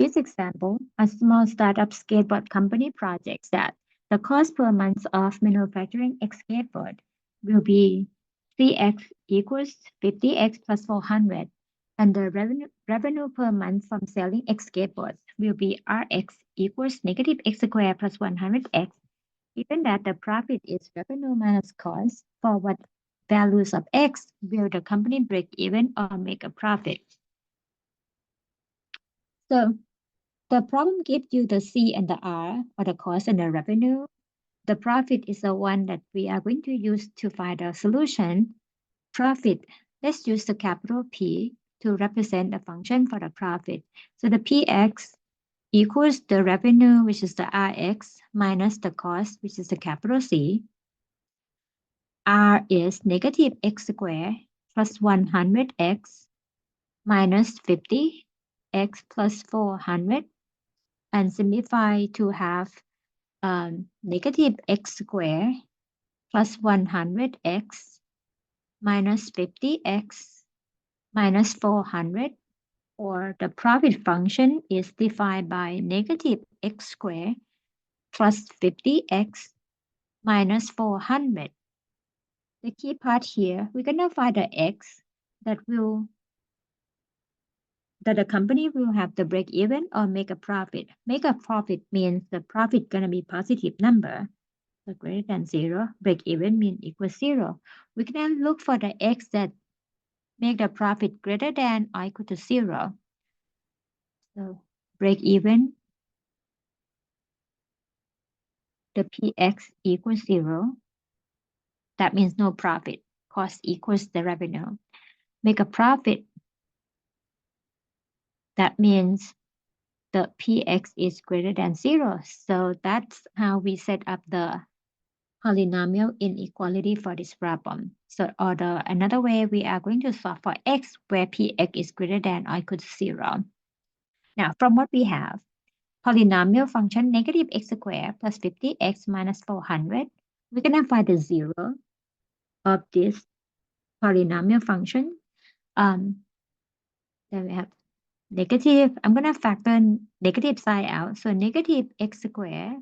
this example, a small startup skateboard company projects that the cost per month of manufacturing a skateboard will be 3x equals 50x plus 400, and the revenue per month from selling X skateboards will be Rx equals negative x squared plus 100x. Given that the profit is revenue minus cost, for what values of X will the company break even or make a profit? So the problem gives you the C and the R, or the cost and the revenue. The profit is the one that we are going to use to find the solution. Profit, let's use the capital P to represent the function for the profit. So the PX equals the revenue, which is the RX, minus the cost, which is the capital C. R is negative x squared plus 100x minus 50x plus 400, and simplify to have negative x squared plus 100x minus 50x minus 400, or the profit function is defined by negative x squared plus 50x minus 400. The key part here, we're going to find the x that the company will have the break even or make a profit. Make a profit means the profit going to be positive number. So greater than 0, break even means equals 0. We can look for the x that make the profit greater than or equal to 0. So break even, the PX equals 0. That means no profit. Cost equals the revenue. Make a profit. That means the PX is greater than 0. So that's how we set up the polynomial inequality for this problem. So another way, we are going to solve for x where PX is greater than or equal to 0. Now, from what we have, polynomial function negative x squared plus 50x minus 400, we're going to find the 0 of this polynomial function. Then we have negative, I'm going to factor negative side out. So negative x squared.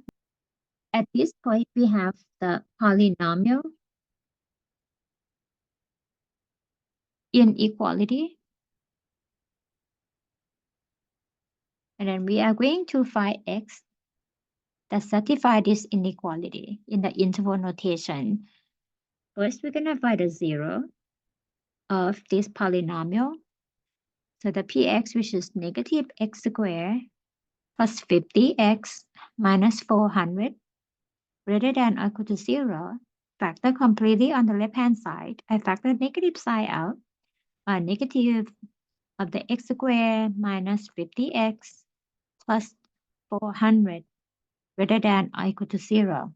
At this point, we have the polynomial inequality. And then we are going to find x that satisfy this inequality in the interval notation. First, we're going to find the 0 of this polynomial. So the px, which is negative x squared plus 50x minus 400 greater than or equal to 0. Factor completely on the left-hand side. I factor negative side out. Negative of the x squared minus 50x plus 400 greater than or equal to 0.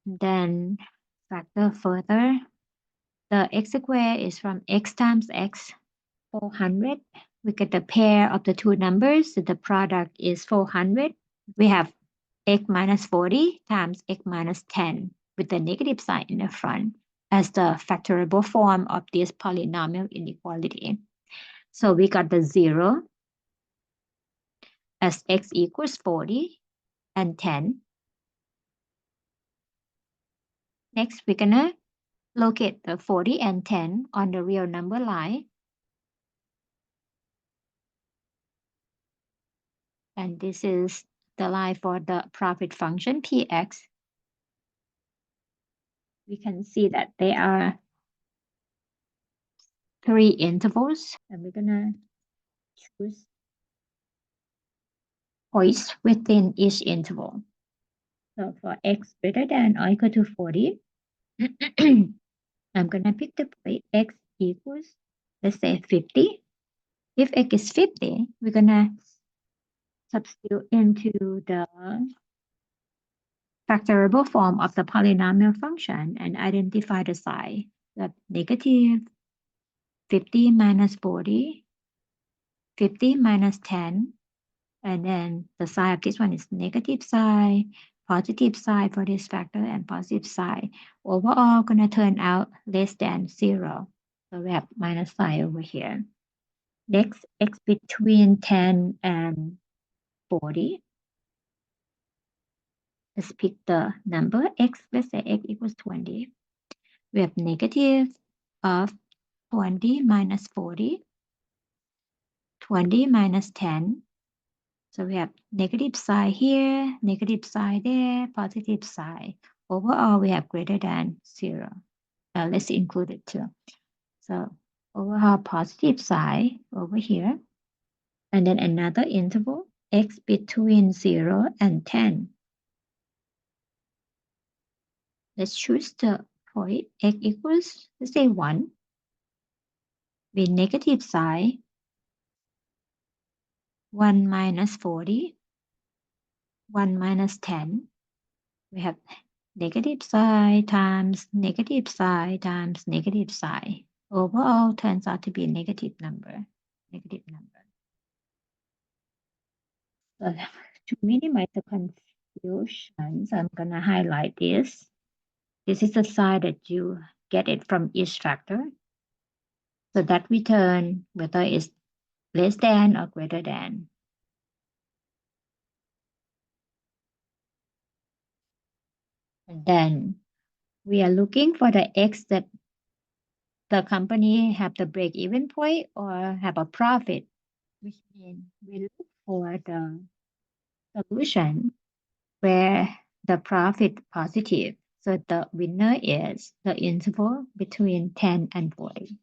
Then factor further. The x squared is from x times x, 400. We get the pair of the two numbers. So the product is 400. We have x minus 40 times x minus 10 with the negative sign in the front as the factorable form of this polynomial inequality. So we got the 0 as x equals 40 and 10. Next, we're going to locate the 40 and 10 on the real number line. And this is the line for the profit function, Px. We can see that there are 3 intervals, and we're going to choose points within each interval. So for x greater than or equal to 40, I'm going to pick the point x equals, let's say 50. If x is 50, we're going to substitute into the factorable form of the polynomial function and identify the sign. That negative 50 minus 40, 50 minus 10, and then the sign of this one is negative sign, positive sign for this factor, and positive sign. Overall, going to turn out less than 0. So we have minus sign over here. Next, x between 10 and 40. Let's pick the number x. Let's say x equals 20. We have negative of 20 minus 40, 20 minus 10. So we have negative sign here, negative sign there, positive sign. Overall, we have greater than 0. Let's include it too. So overall positive sign over here. And then another interval, x between 0 and 10. Let's choose the point x equals, let's say 1. With negative sign, 1 minus 40, 1 minus 10. We have negative sign times negative sign times negative sign. Overall turns out to be a negative number. Negative number. So to minimize the confusion, so I'm going to highlight this. This is the sign that you get it from each factor. So that return whether it's less than or greater than. And then we are looking for the x that the company have the break-even point or have a profit, which means we look for the solution where the profit positive. So the winner is the interval between 10 and 40.